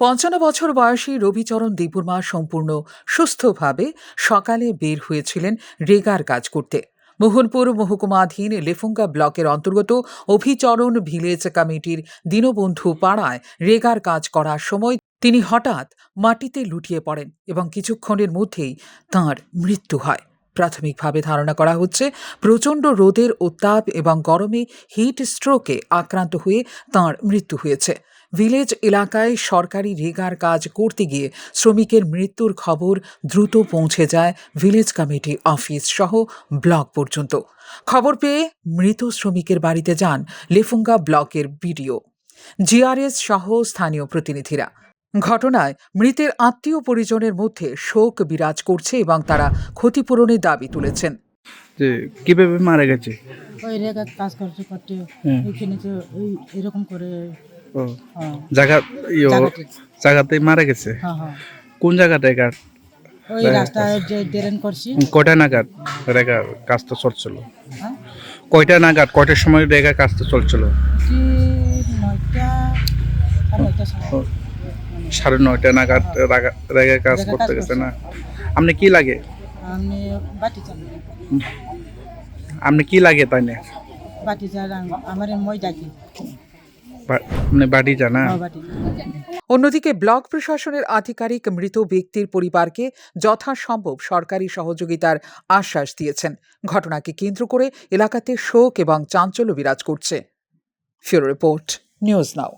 ৫৫ বছর বয়সী রবিচরণ দেববর্মা সম্পূর্ণ সুস্থভাবে সকালে বের হয়েছিলেন রেগার কাজ করতে। মোহনপুর মহকুমাধীন লেফুঙ্গা ব্লকের অন্তর্গত অভিচরণ ভিলেজ কমিটির দীনবন্ধু পাড়ায় রেগার কাজ করার সময় তিনি হঠাৎ মাটিতে লুটিয়ে পড়েন এবং কিছুক্ষণের মধ্যেই তাঁর মৃত্যু হয়। প্রাথমিকভাবে ধারণা করা হচ্ছে প্রচণ্ড রোদের উত্তাপ এবং গরমে হিট স্ট্রোকে আক্রান্ত হয়ে তাঁর মৃত্যু হয়েছে। ভিলেজ এলাকায় সরকারি রেগার কাজ করতে গিয়ে শ্রমিকের মৃত্যুর খবর দ্রুত পৌঁছে যায় ভিলেজ কমিটি অফিস সহ ব্লক পর্যন্ত। খবর পেয়ে মৃত শ্রমিকের বাড়িতে যান লেফুঙ্গা ব্লকের বিডিও, জিআরএস সহ স্থানীয় প্রতিনিধিরা। ঘটনায় মৃতের আত্মীয় পরিজনের মধ্যে শোক বিরাজ করছে এবং তারা ক্ষতিপূরণের দাবি তুলেছেন। যে কিভাবে মারা গেছে? ওই রেগা কাজ করতে করতে ওইখানে তো ওই এরকম করে জায়গাতে মারা গেছে। কোন জায়গাটা এগার? ওই রাস্তায় যে ড্রেন করছি। কয়টা নাগাদ রেগা কাজটা চলছিল? কয়টা নাগাদ, কয়টার সময় রেগা কাজটা চলছিল? 9:30 নাগাদ রেগা কাজ করতে গেছে না? আপনি কি লাগে? আপনি কি লাগে তাই না? আমার ময়দা কি আপনি বাড়ি জানা? অন্যদিকে ব্লক প্রশাসনের আধিকারিক মৃত ব্যক্তির পরিবারকে যথাসম্ভব সরকারি সহযোগিতার আশ্বাস দিয়েছেন। ঘটনাকে কেন্দ্র করে এলাকাতে শোক এবং চাঞ্চল্য বিরাজ করছে। ফিউরো রিপোর্ট, নিউজ নাও।